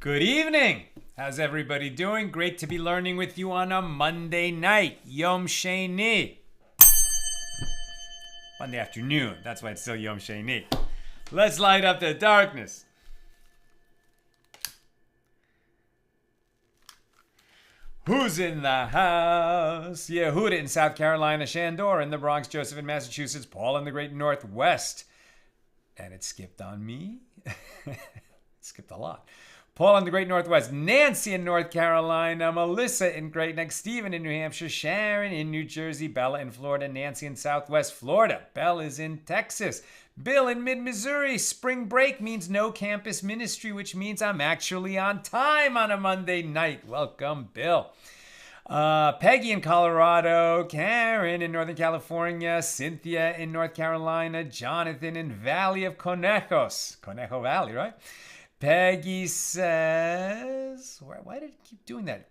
Good evening. How's everybody doing? Great to be learning with you on a Monday night, Yom Sheni. Monday afternoon. That's why it's still Yom Sheni. Let's light up the darkness. Who's in the house? Yehuda in South Carolina, Shandor in the Bronx, Joseph in Massachusetts, Paul in the Great Northwest. And it skipped on me. It skipped a lot. Paul in the Great Northwest, Nancy in North Carolina, Melissa in Great Neck, Stephen in New Hampshire, Sharon in New Jersey, Bella in Florida, Nancy in Southwest Florida, Belle is in Texas, Bill in mid-Missouri. Spring break means no campus ministry, which means I'm actually on time on a Monday night. Welcome, Bill. Peggy in Colorado, Karen in Northern California, Cynthia in North Carolina, Jonathan in Valley of Conejos. Conejo Valley, right? Peggy says, why did it keep doing that?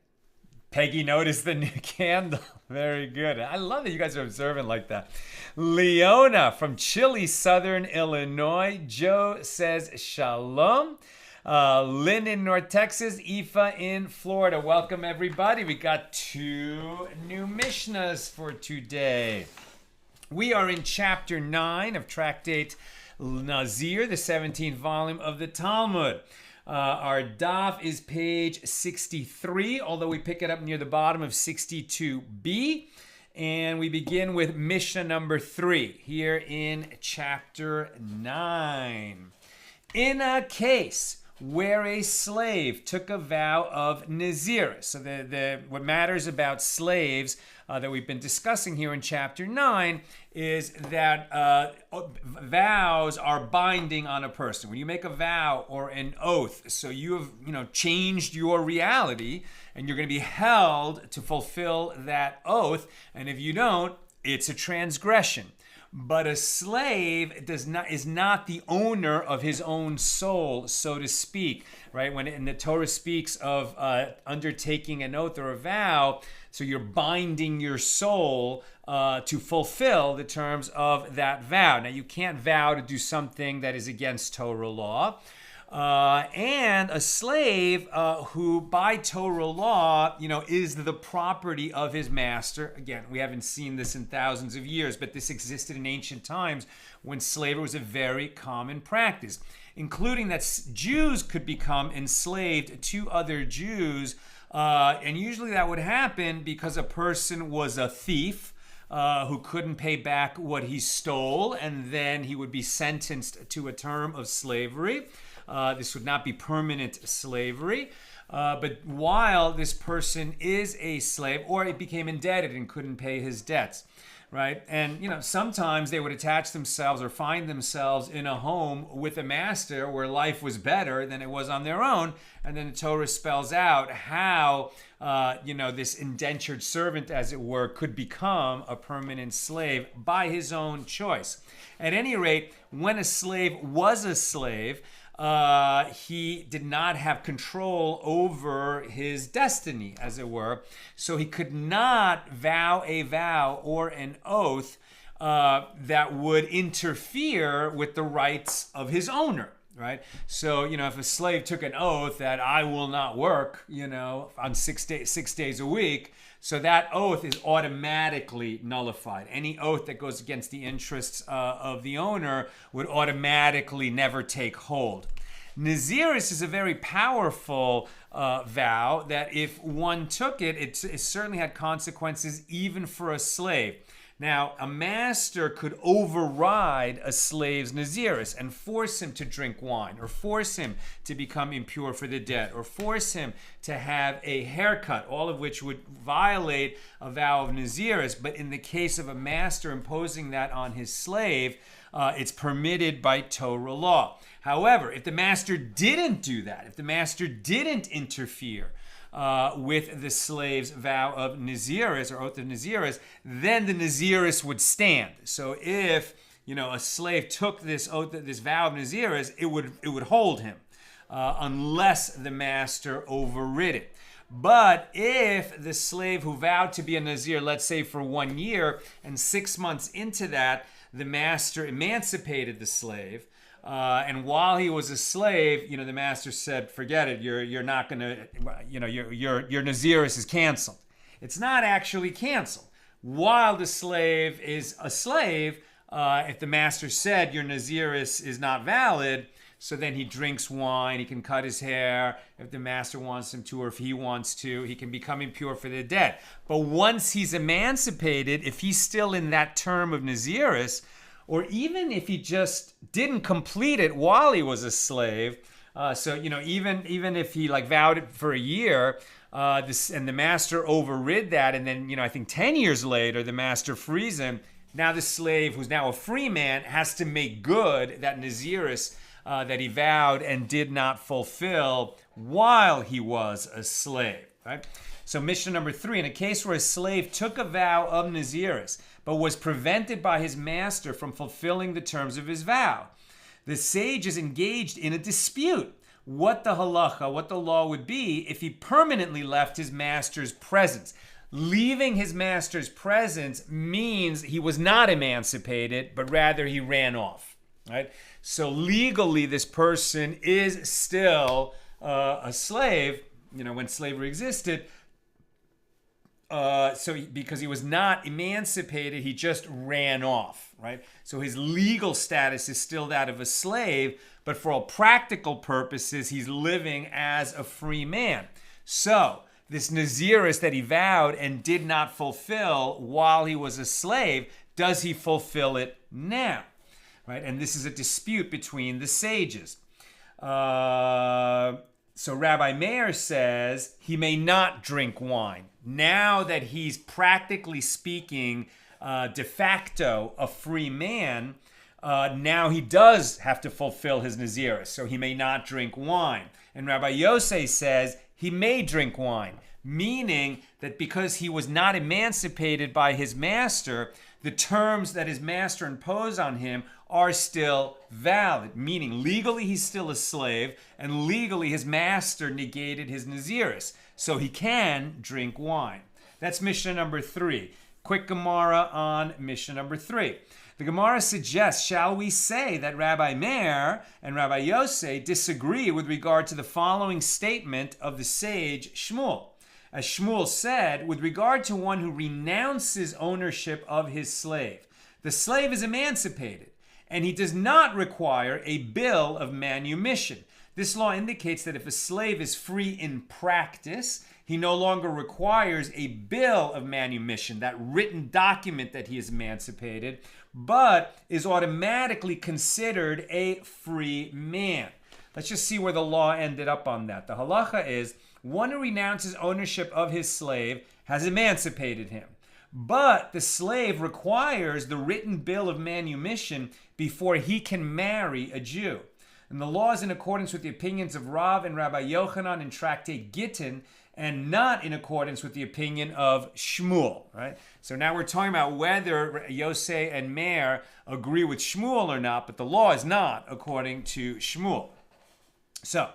Peggy noticed the new candle. Very good. I love that you guys are observant like that. Leona from Chile, Southern Illinois. Joe says shalom. Lynn in North Texas. Aoife in Florida. Welcome, everybody. We got two new Mishnas for today. We are in chapter 9 of Tractate Nazir, the 17th volume of the Talmud. Our daf is page 63, although we pick it up near the bottom of 62b. And we begin with Mishnah number 3 here in chapter 9. In a case where a slave took a vow of nazirus. So what matters about slaves that we've been discussing here in chapter 9 is that vows are binding on a person. When you make a vow or an oath, so you have changed your reality and you're going to be held to fulfill that oath. And if you don't, it's a transgression. But a slave is not the owner of his own soul, so to speak, right? When the Torah speaks of undertaking an oath or a vow, so you're binding your soul to fulfill the terms of that vow. Now, you can't vow to do something that is against Torah law. And a slave who by Torah law, is the property of his master. Again, we haven't seen this in thousands of years, but this existed in ancient times when slavery was a very common practice, including that Jews could become enslaved to other Jews. And usually that would happen because a person was a thief who couldn't pay back what he stole, and then he would be sentenced to a term of slavery. This would not be permanent slavery. But while this person is a slave, or it became indebted and couldn't pay his debts, right? And, sometimes they would attach themselves or find themselves in a home with a master where life was better than it was on their own. And then the Torah spells out how, this indentured servant, as it were, could become a permanent slave by his own choice. At any rate, when a slave was a slave, he did not have control over his destiny, as it were. So he could not vow a vow or an oath that would interfere with the rights of his owner, right? So, if a slave took an oath that I will not work, on 6 days a week, so that oath is automatically nullified. Any oath that goes against the interests of the owner would automatically never take hold. Nazirus is a very powerful vow that if one took it, it certainly had consequences even for a slave. Now, a master could override a slave's nazirus and force him to drink wine, or force him to become impure for the debt, or force him to have a haircut, all of which would violate a vow of nazirus. But in the case of a master imposing that on his slave, it's permitted by Torah law. However, if the master didn't do that, if the master didn't interfere with the slave's vow of nazirus or oath of nazirus, then the nazirus would stand. So if a slave took this oath, this vow of nazirus, it would hold him unless the master overrid it. But if the slave who vowed to be a nazir, let's say for 1 year, and 6 months into that, the master emancipated the slave, And while he was a slave, the master said, "Forget it. You're not gonna, your nazirus is canceled." It's not actually canceled. While the slave is a slave, if the master said your nazirus is not valid, so then he drinks wine, he can cut his hair if the master wants him to, or if he wants to, he can become impure for the dead. But once he's emancipated, if he's still in that term of nazirus, or even if he just didn't complete it while he was a slave, even if he vowed it for a year, and the master overrid that, and then I think 10 years later the master frees him. Now the slave, who's now a free man, has to make good that nazirus that he vowed and did not fulfill while he was a slave. Right? So Mishnah number 3, in a case where a slave took a vow of nazirus but was prevented by his master from fulfilling the terms of his vow, the sage is engaged in a dispute what the halacha, what the law would be if he permanently left his master's presence. Leaving his master's presence means he was not emancipated, but rather he ran off. Right? So legally, this person is still a slave, when slavery existed. Because he was not emancipated, he just ran off, right? So his legal status is still that of a slave, but for all practical purposes, he's living as a free man. So this nazirus that he vowed and did not fulfill while he was a slave, does he fulfill it now? Right? And this is a dispute between the sages. So Rabbi Meir says he may not drink wine. Now that he's practically speaking de facto a free man, now he does have to fulfill his nazirus, so he may not drink wine. And Rabbi Yosei says he may drink wine, meaning that because he was not emancipated by his master, the terms that his master imposed on him are still valid, meaning legally he's still a slave, and legally his master negated his nazirus, so he can drink wine. That's Mishnah number 3. Quick Gemara on Mishnah number 3. The Gemara suggests, shall we say that Rabbi Meir and Rabbi Yosei disagree with regard to the following statement of the sage Shmuel? As Shmuel said, with regard to one who renounces ownership of his slave, the slave is emancipated, and he does not require a bill of manumission. This law indicates that if a slave is free in practice, he no longer requires a bill of manumission, that written document that he is emancipated, but is automatically considered a free man. Let's just see where the law ended up on that. The halacha is, one who renounces ownership of his slave has emancipated him. But the slave requires the written bill of manumission before he can marry a Jew. And the law is in accordance with the opinions of Rav and Rabbi Yochanan in Tractate Gittin, and not in accordance with the opinion of Shmuel. Right? So now we're talking about whether Yosei and Meir agree with Shmuel or not, but the law is not according to Shmuel. So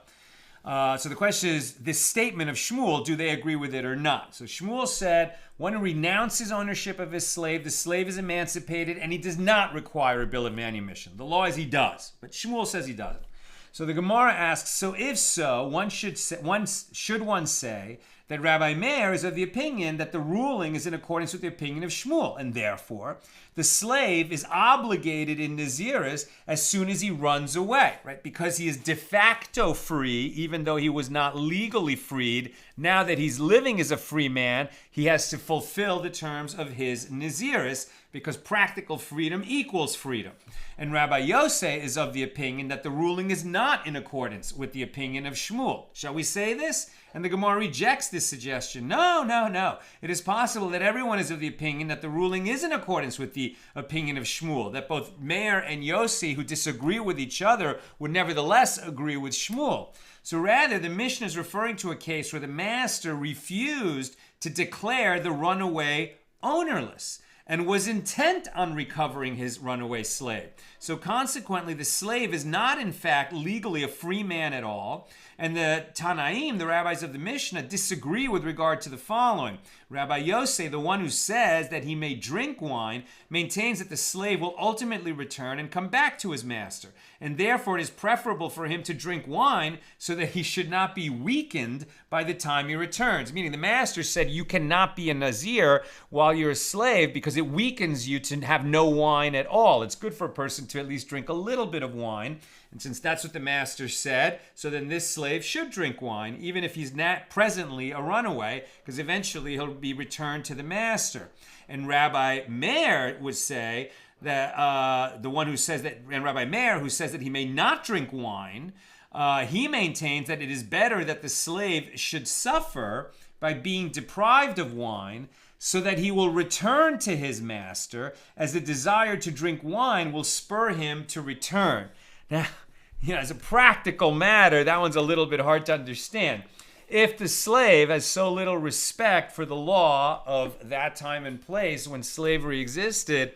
the question is, this statement of Shmuel, do they agree with it or not? So Shmuel said, one who renounces ownership of his slave, the slave is emancipated, and he does not require a bill of manumission. The law is he does, but Shmuel says he doesn't. So the Gemara asks, so if so, should one say that Rabbi Meir is of the opinion that the ruling is in accordance with the opinion of Shmuel, and therefore the slave is obligated in nazirus as soon as he runs away, right? Because he is de facto free, even though he was not legally freed. Now that he's living as a free man, he has to fulfill the terms of his nazirus, because practical freedom equals freedom. And Rabbi Yosei is of the opinion that the ruling is not in accordance with the opinion of Shmuel. Shall we say this? And the Gemara rejects this suggestion. No. It is possible that everyone is of the opinion that the ruling is in accordance with the opinion of Shmuel, that both Meir and Yosei, who disagree with each other, would nevertheless agree with Shmuel. So rather, the Mishnah is referring to a case where the master refused to declare the runaway ownerless and was intent on recovering his runaway slave. So consequently, the slave is not in fact legally a free man at all. And the Tanaim, the rabbis of the Mishnah, disagree with regard to the following. Rabbi Yosef, the one who says that he may drink wine, maintains that the slave will ultimately return and come back to his master. And therefore it is preferable for him to drink wine so that he should not be weakened by the time he returns. Meaning the master said you cannot be a Nazir while you're a slave because it weakens you to have no wine at all. It's good for a person to at least drink a little bit of wine. And since that's what the master said, so then this slave should drink wine, even if he's not presently a runaway, because eventually he'll be returned to the master. And Rabbi Meir would say that the one who says that, and Rabbi Meir, who says that he may not drink wine, he maintains that it is better that the slave should suffer by being deprived of wine so that he will return to his master, as the desire to drink wine will spur him to return. Now, as a practical matter, that one's a little bit hard to understand. If the slave has so little respect for the law of that time and place when slavery existed,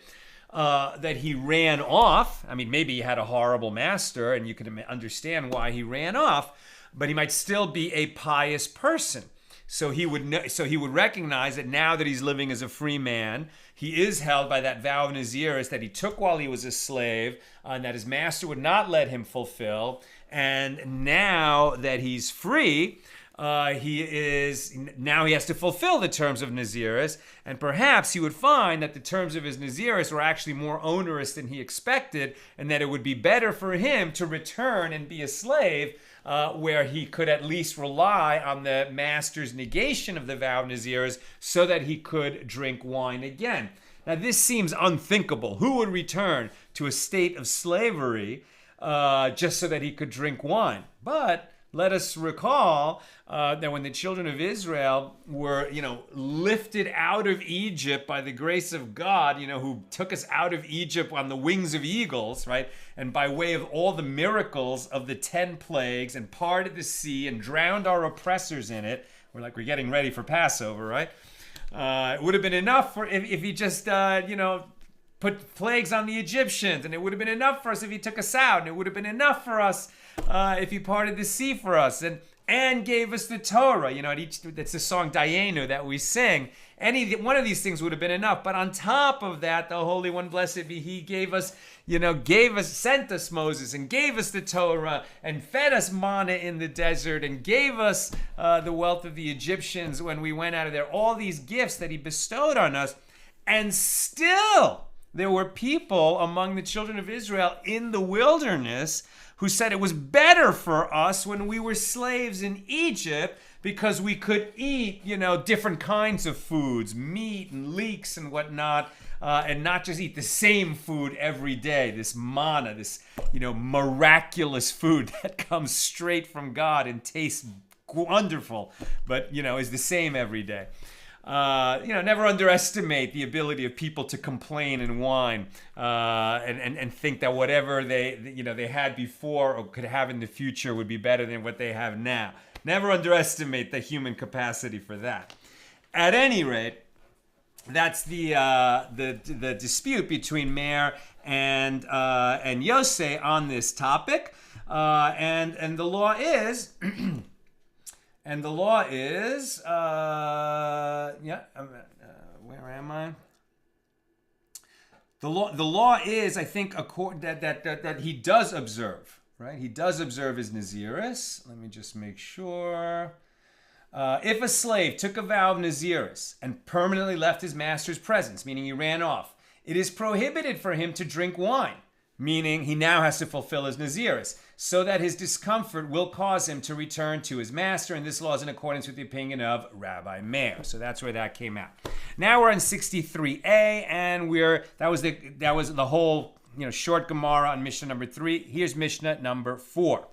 that he ran off. I mean, maybe he had a horrible master and you can understand why he ran off, but he might still be a pious person. So he would recognize that now that he's living as a free man, he is held by that vow of nazirus that he took while he was a slave, and that his master would not let him fulfill. And now that he's free, he has to fulfill the terms of nazirus, and perhaps he would find that the terms of his nazirus were actually more onerous than he expected, and that it would be better for him to return and be a slave, where he could at least rely on the master's negation of the vow of nazirus so that he could drink wine again. Now this seems unthinkable. Who would return to a state of slavery just so that he could drink wine? But let us recall that when the children of Israel were, lifted out of Egypt by the grace of God, who took us out of Egypt on the wings of eagles, right? And by way of all the miracles of the 10 plagues and parted the sea and drowned our oppressors in it. We're getting ready for Passover, right? It would have been enough if he just, put plagues on the Egyptians, and it would have been enough for us if he took us out, and it would have been enough for us if he parted the sea for us, and gave us the Torah. That's the song Dayenu that we sing. One of these things would have been enough. But on top of that, the Holy One, blessed be He, sent us Moses and gave us the Torah and fed us manna in the desert and gave us the wealth of the Egyptians when we went out of there. All these gifts that He bestowed on us, and still there were people among the children of Israel in the wilderness who said it was better for us when we were slaves in Egypt because we could eat, different kinds of foods, meat and leeks and whatnot, and not just eat the same food every day, this manna, this, miraculous food that comes straight from God and tastes wonderful, but, is the same every day. Never underestimate the ability of people to complain and whine and think that whatever they had before or could have in the future would be better than what they have now. Never underestimate the human capacity for that. At any rate, that's the dispute between Meir and Yosef on this topic, and the law is. And the law is, where am I? The law is, I think, that he does observe, right? He does observe his nazirus. Let me just make sure. If a slave took a vow of nazirus and permanently left his master's presence, meaning he ran off, it is prohibited for him to drink wine, meaning he now has to fulfill his nazirus, so that his discomfort will cause him to return to his master, and this law is in accordance with the opinion of Rabbi Meir. So that's where that came out. Now we're on 63a, and that was the whole short Gemara on Mishnah number 3. Here's Mishnah number 4.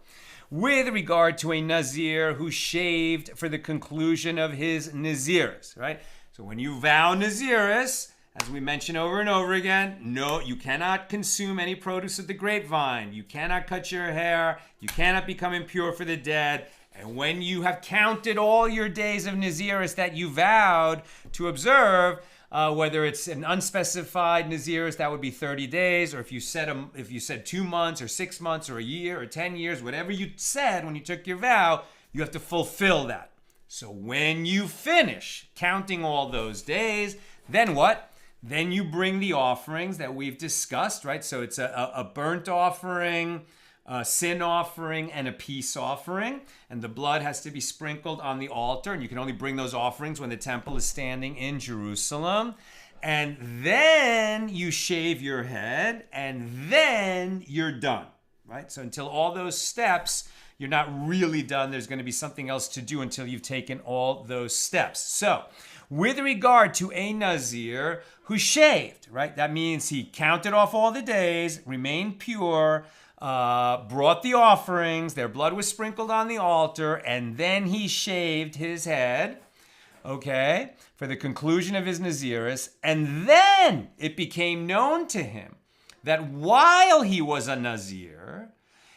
With regard to a Nazir who shaved for the conclusion of his nazirus, right? So when you vow nazirus, as we mention over and over again, no, you cannot consume any produce of the grapevine. You cannot cut your hair. You cannot become impure for the dead. And when you have counted all your days of nazirus that you vowed to observe, whether it's an unspecified nazirus, that would be 30 days, or if you said 2 months or 6 months or a year or 10 years, whatever you said when you took your vow, you have to fulfill that. So when you finish counting all those days, then what? Then you bring the offerings that we've discussed, right? So it's a burnt offering, a sin offering, and a peace offering. And the blood has to be sprinkled on the altar. And you can only bring those offerings when the temple is standing in Jerusalem. And then you shave your head, and then you're done, right? So until all those steps, you're not really done. There's going to be something else to do until you've taken all those steps. So with regard to a Nazir who shaved, right? That means he counted off all the days, remained pure, brought the offerings, their blood was sprinkled on the altar, and then he shaved his head, okay, for the conclusion of his nazirus. And then it became known to him that while he was a Nazir,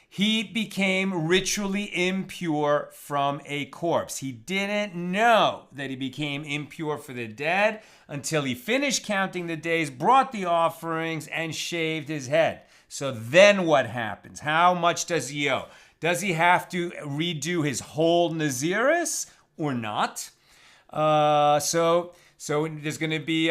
he became ritually impure from a corpse. He didn't know that he became impure for the dead until he finished counting the days, brought the offerings, and shaved his head. So then what happens? How much does he owe? Does he have to redo his whole nazirus or not? So there's going to be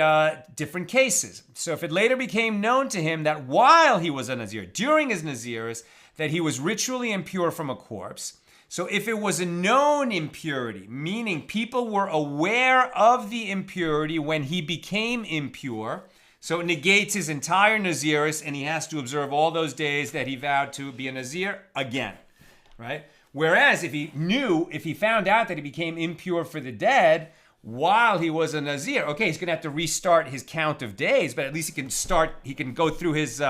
different cases. So if it later became known to him that while he was a Nazir, during his nazirus, that he was ritually impure from a corpse. So if it was a known impurity, meaning people were aware of the impurity when he became impure, so it negates his entire nazirus, and he has to observe all those days that he vowed to be a Nazir again, right? Whereas if he found out that he became impure for the dead while he was a Nazir, okay, he's going to have to restart his count of days, but at least he can go through his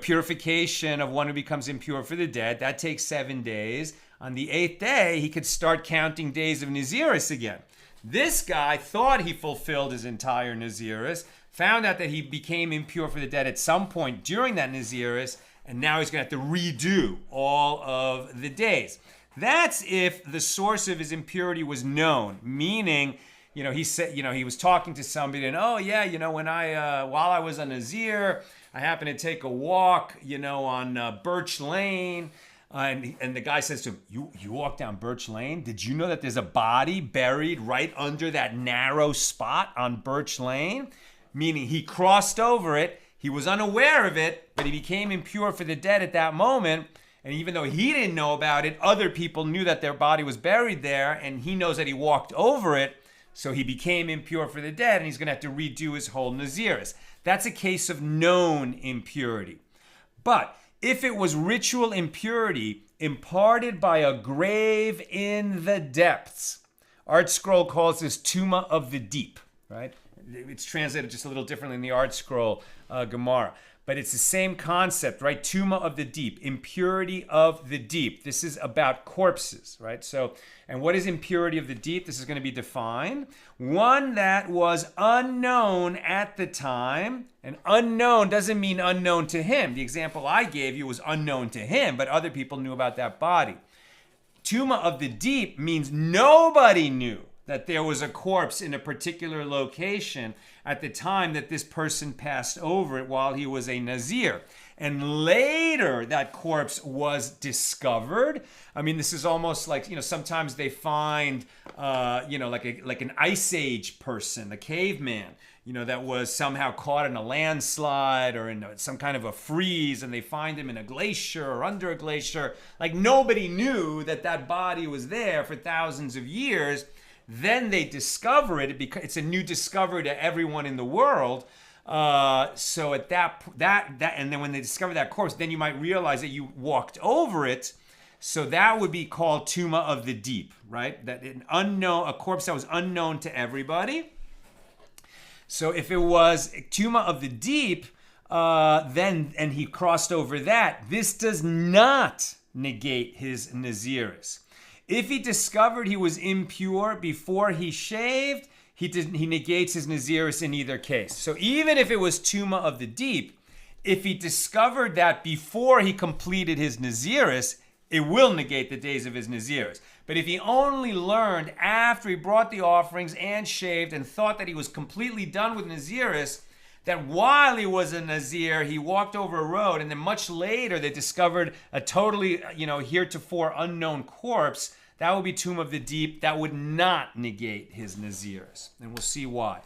purification of one who becomes impure for the dead. That takes 7 days. On the 8th day, he could start counting days of Nazirus again. This guy thought he fulfilled his entire Nazirus, found out that he became impure for the dead at some point during that Nazirus, and now he's going to have to redo all of the days. That's if the source of his impurity was known, meaning, he said, he was talking to somebody and, when while I was a Nazir, I happened to take a walk, on Birch Lane, and the guy says to him, you walked down Birch Lane? Did you know that there's a body buried right under that narrow spot on Birch Lane? Meaning he crossed over it, he was unaware of it, but he became impure for the dead at that moment. And even though he didn't know about it, other people knew that their body was buried there, and he knows that he walked over it, so he became impure for the dead, and he's going to have to redo his whole nazirus. That's a case of known impurity. But if it was ritual impurity imparted by a grave in the depths, Art Scroll calls this tumah of the deep, right? It's translated just a little differently in the Art Scroll Gemara. But it's the same concept, right? Tumah of the deep, impurity of the deep. This is about corpses, right? So, and what is impurity of the deep? This is going to be defined. One that was unknown at the time. And unknown doesn't mean unknown to him. The example I gave you was unknown to him, but other people knew about that body. Tumah of the deep means nobody knew that there was a corpse in a particular location at the time that this person passed over it while he was a Nazir. And later that corpse was discovered. I mean, this is almost like, sometimes they find, like an Ice Age person, a caveman, that was somehow caught in a landslide or in some kind of a freeze, and they find him in a glacier or under a glacier. Like nobody knew that body was there for thousands of years. Then they discover it. It's a new discovery to everyone in the world. So at that, and then when they discover that corpse, then you might realize that you walked over it. So that would be called tumah of the deep, right? That a corpse that was unknown to everybody. So if it was tumah of the deep, and he crossed over that, this does not negate his nazirus. If he discovered he was impure before he shaved, he negates his nazirus in either case. So even if it was tumah of the deep, if he discovered that before he completed his nazirus, it will negate the days of his nazirus. But if he only learned after he brought the offerings and shaved and thought that he was completely done with nazirus, that while he was a Nazir, he walked over a road, and then much later they discovered a totally, heretofore unknown corpse that would be tomb of the deep. That would not negate his nazirus. And we'll see why.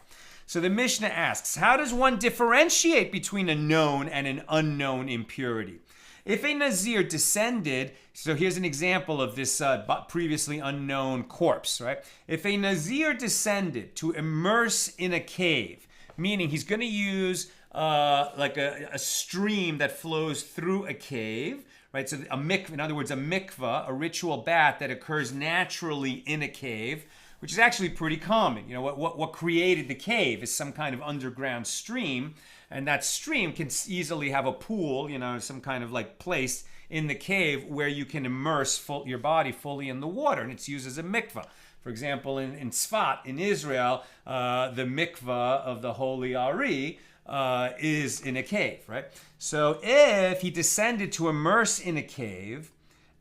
So the Mishnah asks, how does one differentiate between a known and an unknown impurity? If a Nazir descended, so here's an example of this previously unknown corpse, right? If a Nazir descended to immerse in a cave, meaning he's going to use like a stream that flows through a cave, right? So in other words, a mikvah, a ritual bath that occurs naturally in a cave, which is actually pretty common. You know, what created the cave is some kind of underground stream, and that stream can easily have a pool, you know, some kind of like place in the cave where you can immerse your body fully in the water, and it's used as a mikvah. For example, in Tzfat, in Israel, the mikvah of the Holy Ari is in a cave, right? So if he descended to immerse in a cave,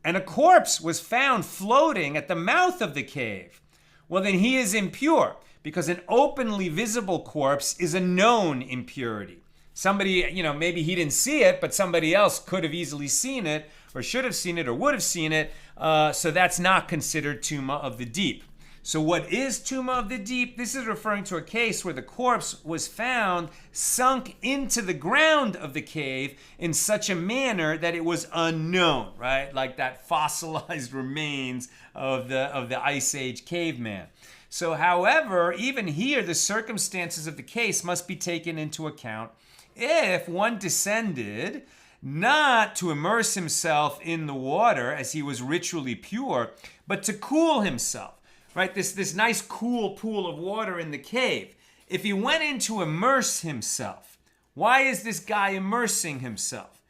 and a corpse was found floating at the mouth of the cave, well, then he is impure, because an openly visible corpse is a known impurity. Somebody, you know, maybe he didn't see it, but somebody else could have easily seen it, or should have seen it, or would have seen it. So that's not considered tumah of the deep. So what is tumah of the deep? This is referring to a case where the corpse was found sunk into the ground of the cave in such a manner that it was unknown, right? Like that fossilized remains of the Ice Age caveman. So, however, even here, the circumstances of the case must be taken into account. If one descended not to immerse himself in the water as he was ritually pure, but to cool himself, right? This nice cool pool of water in the cave. If he went in to immerse himself, why is this guy immersing himself?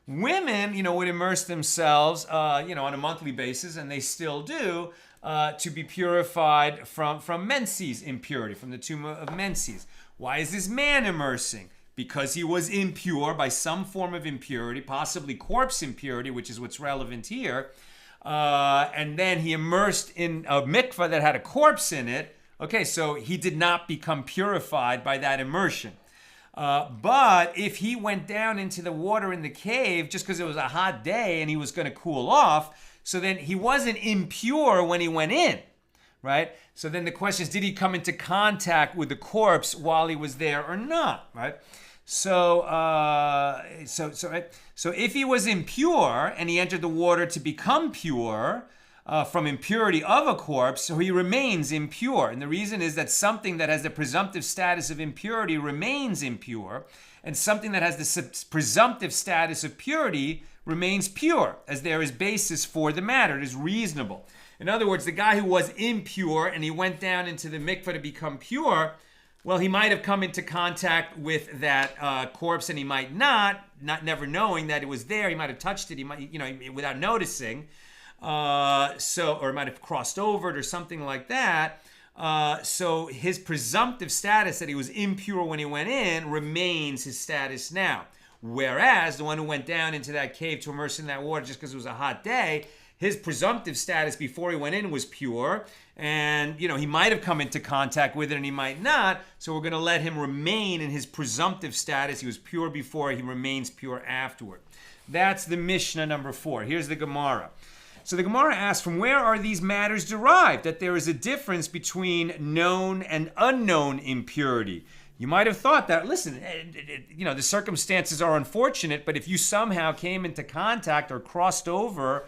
Women, you know, would immerse themselves, you know, on a monthly basis, and they still do, to be purified from menses impurity, from the tumah of menses. Why is this man immersing? Because he was impure by some form of impurity, possibly corpse impurity, which is what's relevant here. And then he immersed in a mikvah that had a corpse in it. Okay, so he did not become purified by that immersion. But if he went down into the water in the cave just because it was a hot day and he was going to cool off, so then he wasn't impure when he went in, right? So then the question is, did he come into contact with the corpse while he was there or not, right? So if he was impure and he entered the water to become pure from impurity of a corpse, so he remains impure. And the reason is that something that has the presumptive status of impurity remains impure, and something that has the presumptive status of purity remains pure, as there is basis for the matter. It is reasonable. In other words, the guy who was impure and he went down into the mikveh to become pure, well, he might have come into contact with that corpse, and he might not never knowing that it was there. He might have touched it. He might, you know, without noticing. Or it might have crossed over it or something like that. So his presumptive status that he was impure when he went in remains his status now. Whereas the one who went down into that cave to immerse in that water just because it was a hot day, his presumptive status before he went in was pure, and, you know, he might have come into contact with it and he might not, so we're going to let him remain in his presumptive status. He was pure before, he remains pure afterward. That's the Mishnah number 4. Here's the Gemara. So the Gemara asks, from where are these matters derived, that there is a difference between known and unknown impurity? You might have thought that, listen, you know, the circumstances are unfortunate, but if you somehow came into contact or crossed over,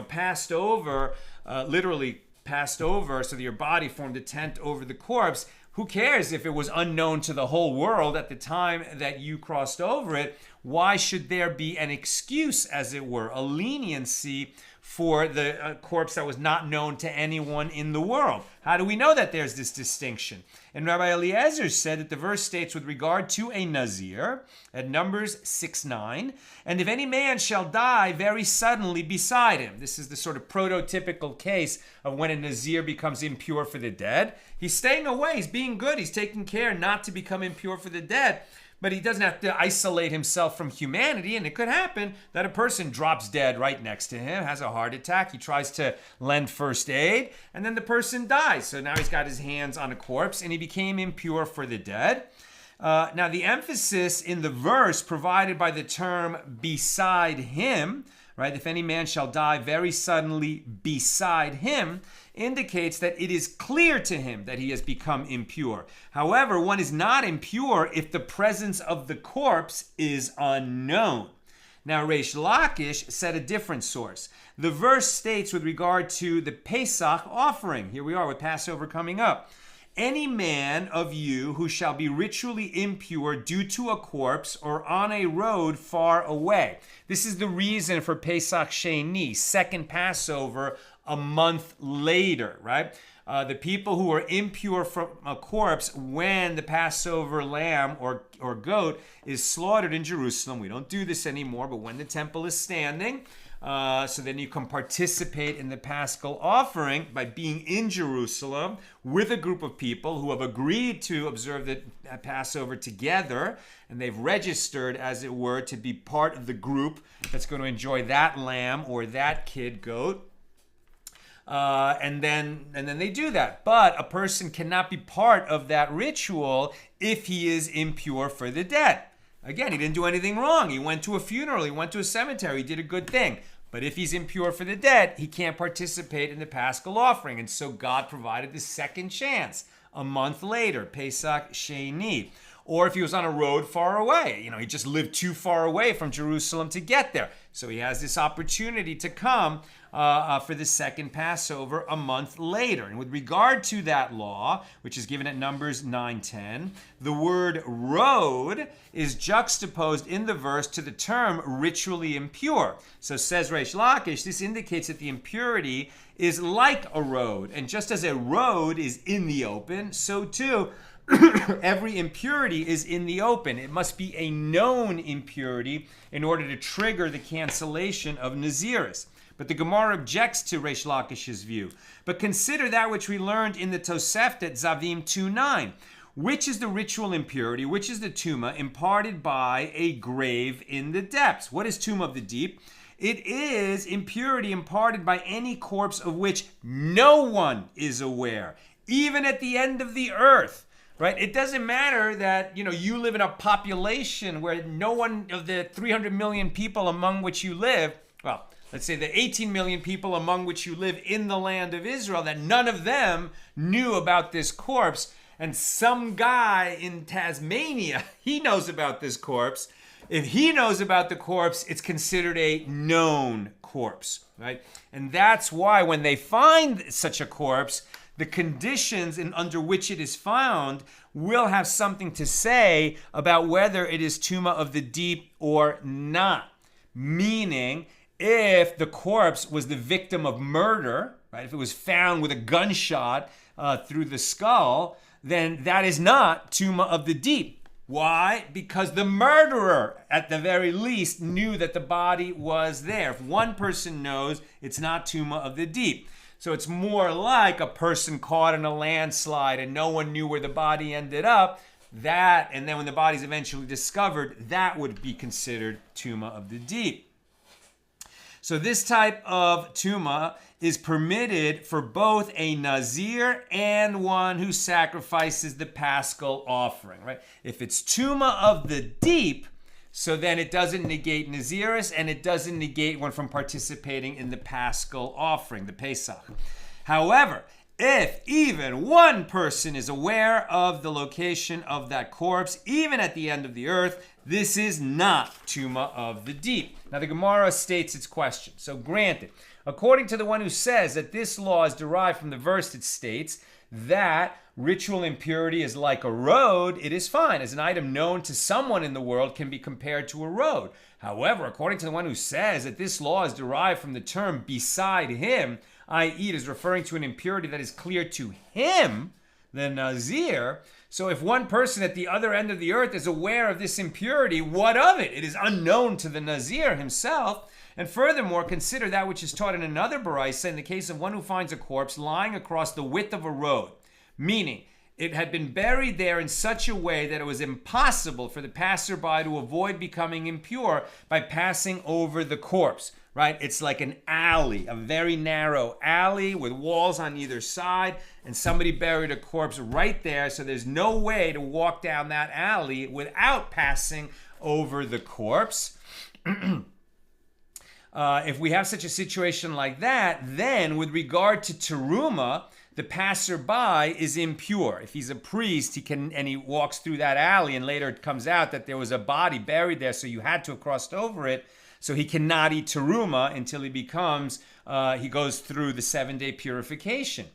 passed over, literally passed over, so that your body formed a tent over the corpse, who cares if it was unknown to the whole world at the time that you crossed over it? Why should there be an excuse, as it were, a leniency for the corpse that was not known to anyone in the world? How do we know that there's this distinction? And Rabbi Eliezer said that the verse states with regard to a Nazir, at Numbers 6:9, and if any man shall die very suddenly beside him. This is the sort of prototypical case of when a Nazir becomes impure for the dead. He's staying away, he's being good, he's taking care not to become impure for the dead. But he doesn't have to isolate himself from humanity, and it could happen that a person drops dead right next to him, has a heart attack, he tries to lend first aid, and then the person dies. So now he's got his hands on a corpse, and he became impure for the dead. Now the emphasis in the verse provided by the term beside him, right? If any man shall die very suddenly beside him, indicates that it is clear to him that he has become impure. However, one is not impure if the presence of the corpse is unknown. Now, Reish Lakish said a different source. The verse states with regard to the Pesach offering, here we are with Passover coming up, any man of you who shall be ritually impure due to a corpse or on a road far away. This is the reason for Pesach Sheni, second Passover, a month later, right? The people who are impure from a corpse when the Passover lamb or goat is slaughtered in Jerusalem. We don't do this anymore, but when the temple is standing, so then you can participate in the Paschal offering by being in Jerusalem with a group of people who have agreed to observe the Passover together, and they've registered, as it were, to be part of the group that's going to enjoy that lamb or that kid goat. And then they do that. But a person cannot be part of that ritual if he is impure for the dead. Again, he didn't do anything wrong. He went to a funeral. He went to a cemetery. He did a good thing. But if he's impure for the dead, he can't participate in the Paschal offering. And so God provided the second chance a month later, Pesach Sheni. Or if he was on a road far away, he just lived too far away from Jerusalem to get there. So he has this opportunity to come for the second Passover a month later. And with regard to that law, which is given at Numbers 9:10, the word road is juxtaposed in the verse to the term ritually impure. So says Reish Lakish, this indicates that the impurity is like a road. And just as a road is in the open, so too every impurity is in the open. It must be a known impurity in order to trigger the cancellation of nazirus. But the Gemara objects to Reish Lakish's view. But consider that which we learned in the Tosefta Zavim 2:9. Which is the ritual impurity? Which is the tumah imparted by a grave in the depths? What is tumah of the deep? It is impurity imparted by any corpse of which no one is aware, even at the end of the earth. Right? It doesn't matter that, you live in a population where no one of the 300 million people among which you live, well, let's say the 18 million people among which you live in the land of Israel, that none of them knew about this corpse. And some guy in Tasmania, he knows about this corpse. If he knows about the corpse, it's considered a known corpse, right? And that's why when they find such a corpse, the conditions under which it is found will have something to say about whether it is tumah of the deep or not. Meaning, if the corpse was the victim of murder, right? If it was found with a gunshot through the skull, then that is not tumah of the deep. Why? Because the murderer, at the very least, knew that the body was there. If one person knows, it's not tumah of the deep. So it's more like a person caught in a landslide and no one knew where the body ended up. That, and then when the body's eventually discovered, that would be considered tumah of the deep. So this type of tumah is permitted for both a Nazir and one who sacrifices the Paschal offering, right? If it's tumah of the deep, so then it doesn't negate nazirus and it doesn't negate one from participating in the Paschal offering, the Pesach. However, if even one person is aware of the location of that corpse, even at the end of the earth, this is not tumah of the deep. Now the Gemara states its question. So granted, according to the one who says that this law is derived from the verse that states that ritual impurity is like a road, it is fine, as an item known to someone in the world can be compared to a road. However, according to the one who says that this law is derived from the term beside him, i.e. it is referring to an impurity that is clear to him, the Nazir, so if one person at the other end of the earth is aware of this impurity, what of it? It is unknown to the Nazir himself. And furthermore, consider that which is taught in another baraisa in the case of one who finds a corpse lying across the width of a road, meaning it had been buried there in such a way that it was impossible for the passerby to avoid becoming impure by passing over the corpse, right? It's like an alley, a very narrow alley with walls on either side, and somebody buried a corpse right there, so there's no way to walk down that alley without passing over the corpse. if we have such a situation like that, then with regard to terumah, the passerby is impure. If he's a priest, he walks through that alley, and later it comes out that there was a body buried there, so you had to have crossed over it. So he cannot eat terumah until he goes through the 7-day purification.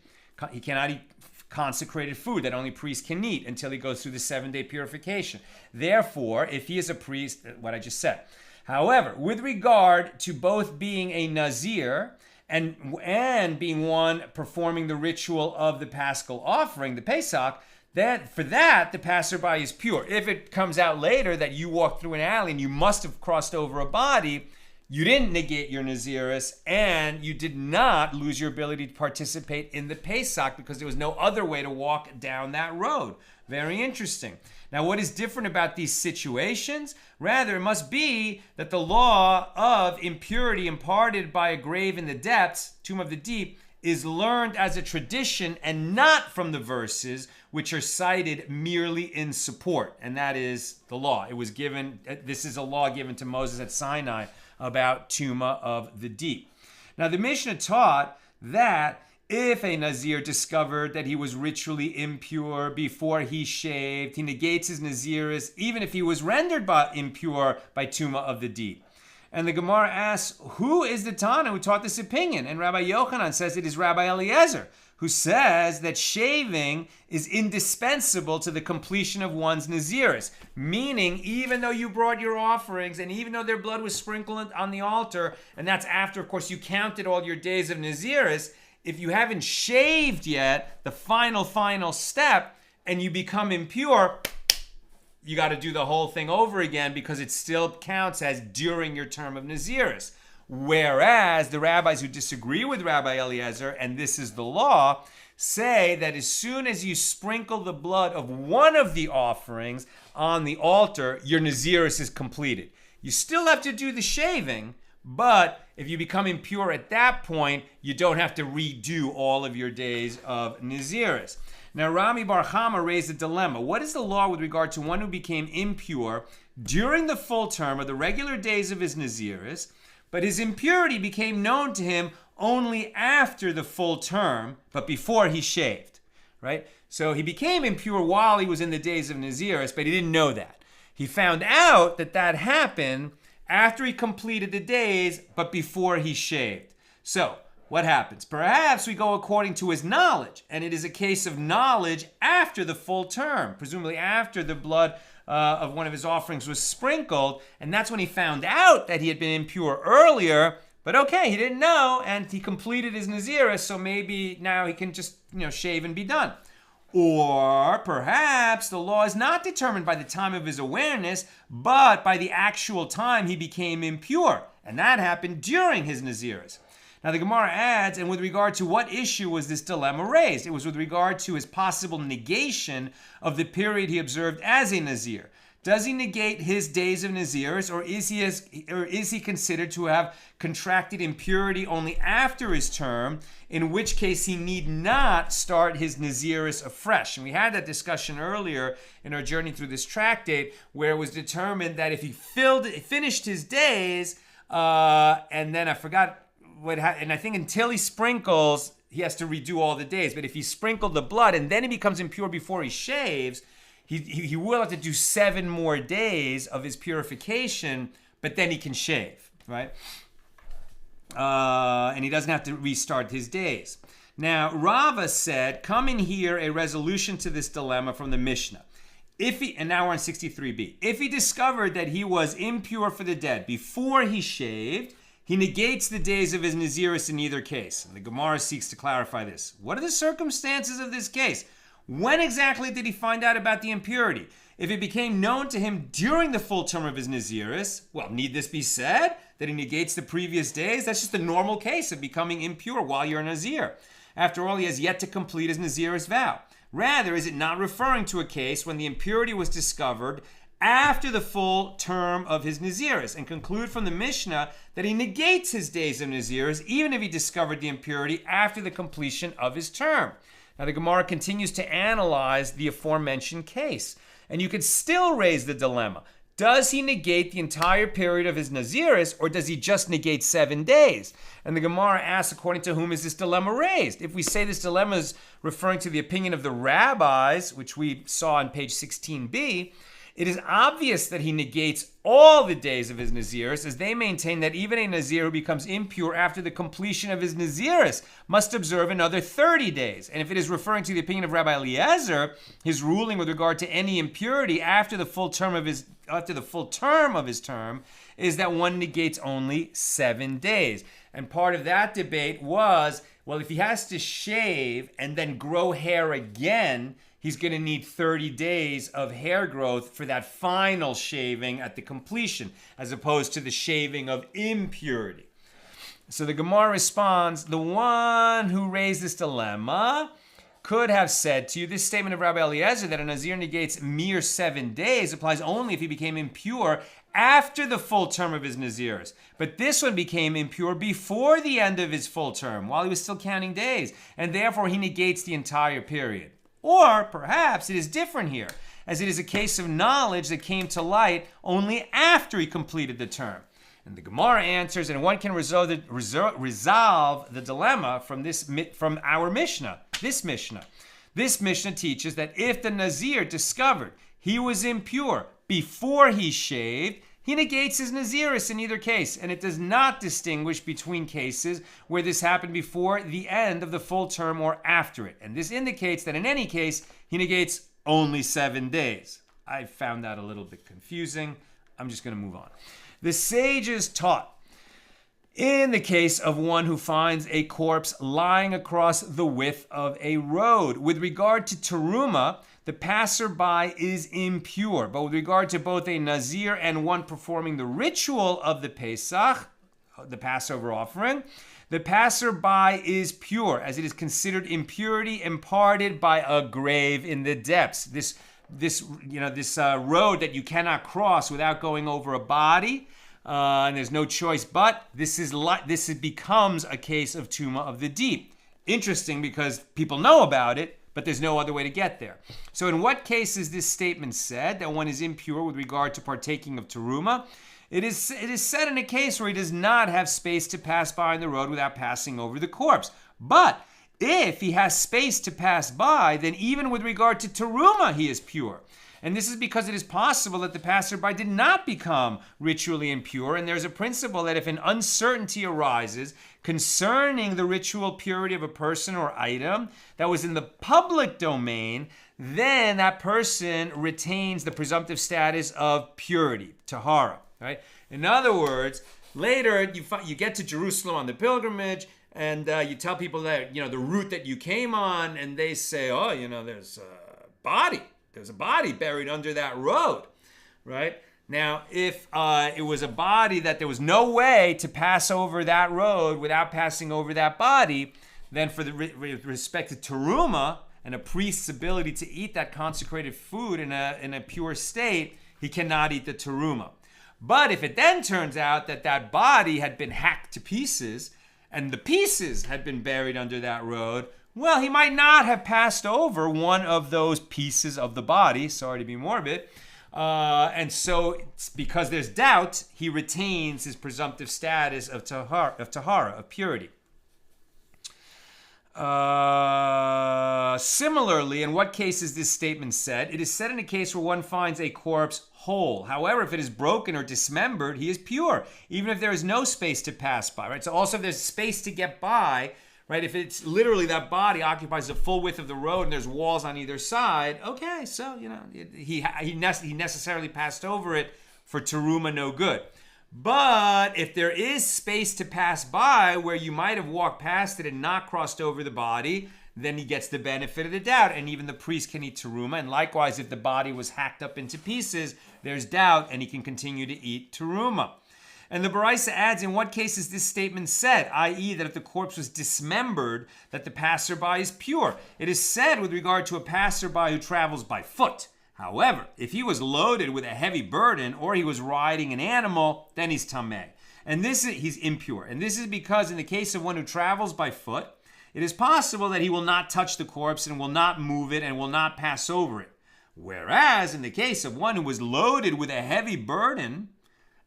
He cannot eat consecrated food that only priests can eat until he goes through the 7-day purification. Therefore, if he is a priest, what I just said. However, with regard to both being a Nazir and being one performing the ritual of the Paschal offering, the Pesach, for that the passerby is pure. If it comes out later that you walked through an alley and you must have crossed over a body, you didn't negate your nazirus, and you did not lose your ability to participate in the Pesach because there was no other way to walk down that road. Very interesting. Now, what is different about these situations? Rather, it must be that the law of impurity imparted by a grave in the depths, tomb of the deep, is learned as a tradition and not from the verses which are cited merely in support. And that is the law. This is a law given to Moses at Sinai about tumah of the deep. Now, the Mishnah taught that if a Nazir discovered that he was ritually impure before he shaved, he negates his nazirus, even if he was rendered impure by tumah of the deep. And the Gemara asks, who is the Tana who taught this opinion? And Rabbi Yochanan says it is Rabbi Eliezer, who says that shaving is indispensable to the completion of one's nazirus. Meaning, even though you brought your offerings, and even though their blood was sprinkled on the altar, and that's after, of course, you counted all your days of nazirus, if you haven't shaved yet, the final step, and you become impure, you got to do the whole thing over again because it still counts as during your term of nazirus. Whereas the rabbis who disagree with Rabbi Eliezer, and this is the law, say that as soon as you sprinkle the blood of one of the offerings on the altar, your nazirus is completed. You still have to do the shaving, but if you become impure at that point, you don't have to redo all of your days of nazirus. Now, Rami Bar Chama raised a dilemma. What is the law with regard to one who became impure during the full term of the regular days of his nazirus, but his impurity became known to him only after the full term, but before he shaved, right? So he became impure while he was in the days of nazirus, but he didn't know that. He found out that happened after he completed the days, but before he shaved. So, what happens? Perhaps we go according to his knowledge, and it is a case of knowledge after the full term, presumably after the blood of one of his offerings was sprinkled, and that's when he found out that he had been impure earlier, but okay, he didn't know, and he completed his nazirus, so maybe now he can just, shave and be done. Or perhaps the law is not determined by the time of his awareness, but by the actual time he became impure. And that happened during his nazirus. Now the Gemara adds, and with regard to what issue was this dilemma raised? It was with regard to his possible negation of the period he observed as a Nazir. Does he negate his days of nazirus, or is he considered to have contracted impurity only after his term, in which case he need not start his nazirus afresh? And we had that discussion earlier in our journey through this tractate, where it was determined that if he finished his days, and then I forgot and I think until he sprinkles, he has to redo all the days. But if he sprinkled the blood and then he becomes impure before he shaves, he will have to do 7 more days of his purification, but then he can shave, right? And he doesn't have to restart his days. Now, Rava said, come in here a resolution to this dilemma from the Mishnah. And now we're on 63b. If he discovered that he was impure for the dead before he shaved, he negates the days of his nazirus in either case. And the Gemara seeks to clarify this. What are the circumstances of this case? When exactly did he find out about the impurity? If it became known to him during the full term of his nazirus, well, need this be said? That he negates the previous days? That's just a normal case of becoming impure while you're a nazir. After all, he has yet to complete his nazirus vow. Rather, is it not referring to a case when the impurity was discovered after the full term of his nazirus, and conclude from the Mishnah that he negates his days of nazirus even if he discovered the impurity after the completion of his term? Now the Gemara continues to analyze the aforementioned case, and you could still raise the dilemma. Does he negate the entire period of his nazirus, or does he just negate 7 days? And the Gemara asks, according to whom is this dilemma raised? If we say this dilemma is referring to the opinion of the rabbis, which we saw on page 16b, it is obvious that he negates all the days of his nazirus, as they maintain that even a nazir who becomes impure after the completion of his nazirus must observe another 30 days. And if it is referring to the opinion of Rabbi Eliezer, his ruling with regard to any impurity after the full term of his term is that one negates only 7 days. And part of that debate was, well, if he has to shave and then grow hair again, he's going to need 30 days of hair growth for that final shaving at the completion, as opposed to the shaving of impurity. So the Gemara responds, the one who raised this dilemma could have said to you, this statement of Rabbi Eliezer that a Nazir negates mere 7 days applies only if he became impure after the full term of his Nazirus. But this one became impure before the end of his full term, while he was still counting days, and therefore he negates the entire period. Or perhaps it is different here, as it is a case of knowledge that came to light only after he completed the term. And the Gemara answers, and one can resolve the dilemma from our Mishnah, this Mishnah. This Mishnah teaches that if the Nazir discovered he was impure before he shaved, he negates his Nazirus in either case, and it does not distinguish between cases where this happened before the end of the full term or after it. And this indicates that in any case, he negates only 7 days. I found that a little bit confusing. I'm just going to move on. The sages taught, in the case of one who finds a corpse lying across the width of a road, with regard to terumah, the passerby is impure. But with regard to both a Nazir and one performing the ritual of the Pesach, the Passover offering, the passerby is pure, as it is considered impurity imparted by a grave in the depths. This road that you cannot cross without going over a body, and there's no choice but this becomes a case of tumah of the deep. Interesting, because people know about it, but there's no other way to get there. So in what case is this statement said that one is impure with regard to partaking of terumah? It is said in a case where he does not have space to pass by on the road without passing over the corpse. But if he has space to pass by, then even with regard to terumah, he is pure. And this is because it is possible that the passerby did not become ritually impure, and there's a principle that if an uncertainty arises concerning the ritual purity of a person or item that was in the public domain, then that person retains the presumptive status of purity, tahara, right? In other words, later you get to Jerusalem on the pilgrimage, and you tell people that, the route that you came on, and they say, there's a body. There's a body buried under that road, right? Now, if it was a body that there was no way to pass over that road without passing over that body, then for the respect to terumah and a priest's ability to eat that consecrated food in a pure state, he cannot eat the terumah. But if it then turns out that that body had been hacked to pieces and the pieces had been buried under that road, well, he might not have passed over one of those pieces of the body. Sorry to be morbid. And so, because there's doubt, he retains his presumptive status of tahara, of purity. Similarly, in what case is this statement said? It is said in a case where one finds a corpse whole. However, if it is broken or dismembered, he is pure, even if there is no space to pass by, right? So also if there's space to get by, right? If it's literally that body occupies the full width of the road and there's walls on either side, okay, so, he necessarily passed over it for terumah, no good. But if there is space to pass by where you might have walked past it and not crossed over the body, then he gets the benefit of the doubt, and even the priest can eat terumah. And likewise, if the body was hacked up into pieces, there's doubt, and he can continue to eat terumah. And the Baraisa adds, in what case is this statement said, i.e. that if the corpse was dismembered, that the passerby is pure? It is said with regard to a passerby who travels by foot. However, if he was loaded with a heavy burden or he was riding an animal, then he's tameh. And he's impure. And this is because in the case of one who travels by foot, it is possible that he will not touch the corpse and will not move it and will not pass over it. Whereas in the case of one who was loaded with a heavy burden,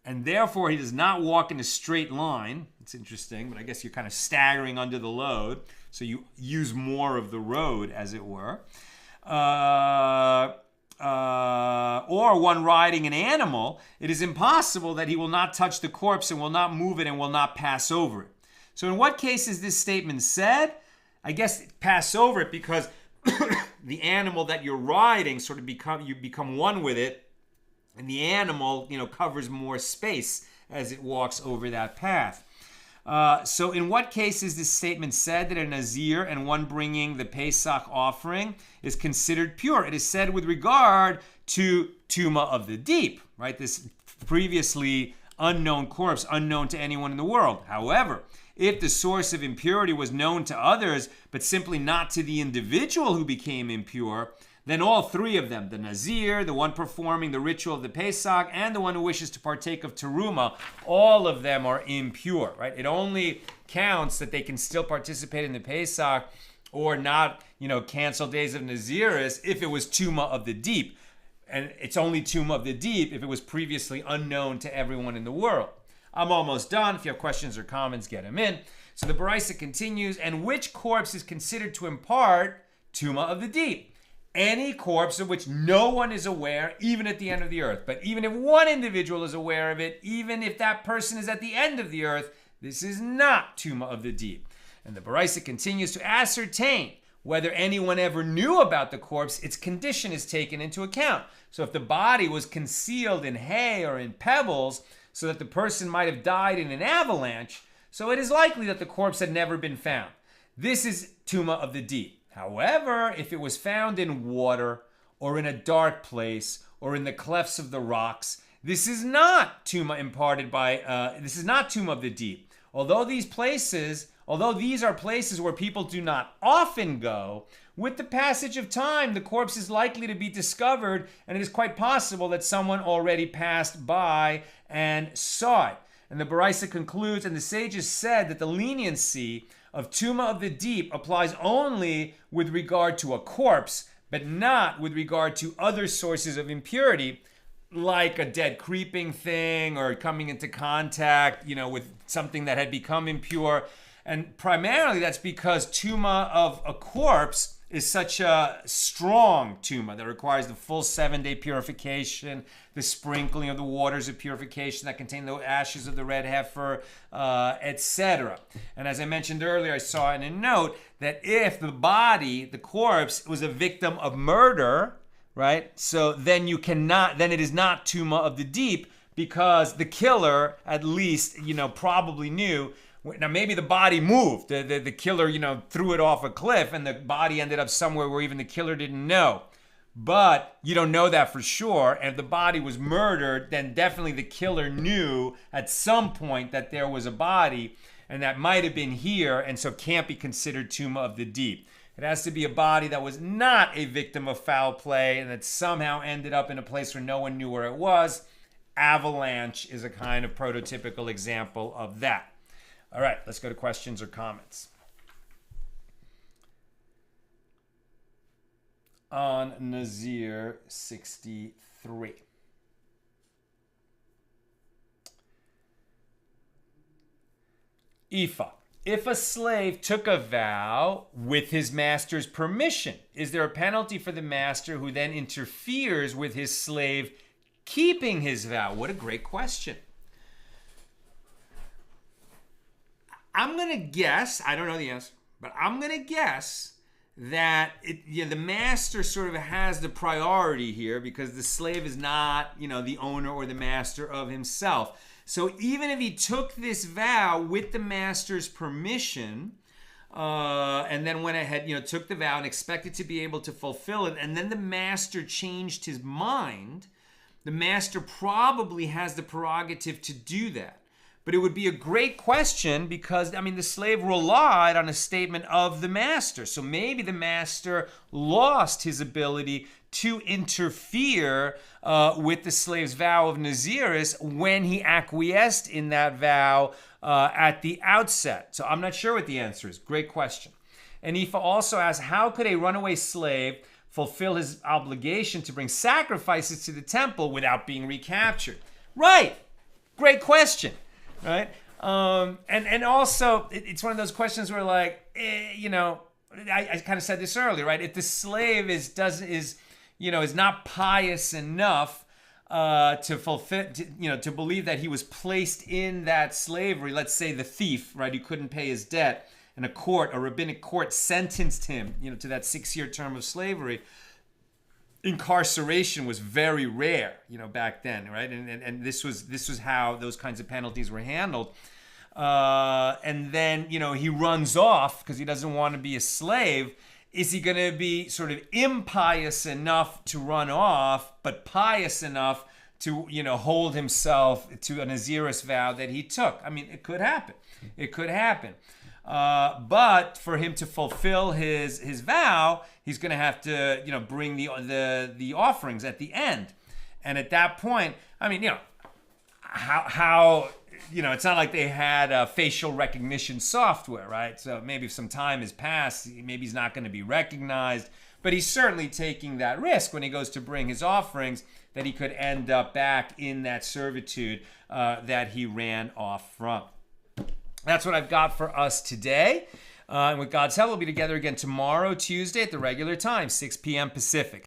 and therefore he does not walk in a straight line, it's interesting, but I guess you're kind of staggering under the load, so you use more of the road, as it were. Or one riding an animal, it is impossible that he will not touch the corpse and will not move it and will not pass over it. So in what case is this statement said? I guess pass over it because the animal that you're riding sort of become one with it, and the animal, covers more space as it walks over that path. So in what case is this statement said that a Nazir and one bringing the Pesach offering is considered pure? It is said with regard to tumah of the deep, right? This previously unknown corpse, unknown to anyone in the world. However, if the source of impurity was known to others, but simply not to the individual who became impure, then all three of them, the Nazir, the one performing the ritual of the Pesach, and the one who wishes to partake of terumah, all of them are impure, right? It only counts that they can still participate in the Pesach or not, cancel days of nazirus if it was tumah of the deep. And it's only tumah of the deep if it was previously unknown to everyone in the world. I'm almost done. If you have questions or comments, get them in. So the Baraisa continues, and which corpse is considered to impart tumah of the deep? Any corpse of which no one is aware, even at the end of the earth. But even if one individual is aware of it, even if that person is at the end of the earth, this is not tumah of the deep. And the Baraisa continues to ascertain whether anyone ever knew about the corpse, its condition is taken into account. So if the body was concealed in hay or in pebbles, so that the person might have died in an avalanche, so it is likely that the corpse had never been found. This is tumah of the deep. However, if it was found in water or in a dark place or in the clefts of the rocks, this is not tumah imparted by, this is not tumah of the deep. Although these are places where people do not often go, with the passage of time, the corpse is likely to be discovered, and it is quite possible that someone already passed by and saw it. And the Baraisa concludes, and the sages said that the leniency of tumah of the deep applies only with regard to a corpse, but not with regard to other sources of impurity, like a dead creeping thing or coming into contact, with something that had become impure. And primarily that's because tumah of a corpse is such a strong tumah that requires the full 7-day purification, the sprinkling of the waters of purification that contain the ashes of the red heifer, etc. And as I mentioned earlier, I saw in a note that if the corpse was a victim of murder, right? So then it is not tumah of the deep because the killer at least, probably knew. Now, maybe the body moved. The killer, threw it off a cliff and the body ended up somewhere where even the killer didn't know. But you don't know that for sure. And if the body was murdered, then definitely the killer knew at some point that there was a body, and that might have been here, and so can't be considered tumah of the deep. It has to be a body that was not a victim of foul play and that somehow ended up in a place where no one knew where it was. Avalanche is a kind of prototypical example of that. All right, let's go to questions or comments. On Nazir 63. Ifa. If a slave took a vow with his master's permission, is there a penalty for the master who then interferes with his slave keeping his vow? What a great question. I'm going to guess, I don't know the answer, but I'm going to guess that the master sort of has the priority here because the slave is not, the owner or the master of himself. So even if he took this vow with the master's permission, and then went ahead, took the vow and expected to be able to fulfill it, and then the master changed his mind, the master probably has the prerogative to do that. But it would be a great question because, the slave relied on a statement of the master. So maybe the master lost his ability to interfere with the slave's vow of nazirus when he acquiesced in that vow at the outset. So I'm not sure what the answer is. Great question. And Ifa also asks, how could a runaway slave fulfill his obligation to bring sacrifices to the temple without being recaptured? Right. Great question. Right. And also it's one of those questions where I kind of said this earlier, right? If the slave is not pious enough to fulfill, to believe that he was placed in that slavery, let's say the thief, right, who couldn't pay his debt, and a rabbinic court sentenced him, to that 6-year term of slavery. Incarceration was very rare, back then, right? And this was how those kinds of penalties were handled. And then, he runs off because he doesn't want to be a slave. Is he going to be sort of impious enough to run off, but pious enough to, hold himself to a nazirus vow that he took? I mean, it could happen. It could happen. But for him to fulfill his vow, he's going to have to, bring the offerings at the end. And at that point, I mean, how it's not like they had facial recognition software, right? So maybe if some time has passed, maybe he's not going to be recognized. But he's certainly taking that risk when he goes to bring his offerings that he could end up back in that servitude that he ran off from. That's what I've got for us today. And with God's help, we'll be together again tomorrow, Tuesday, at the regular time, 6 p.m. Pacific.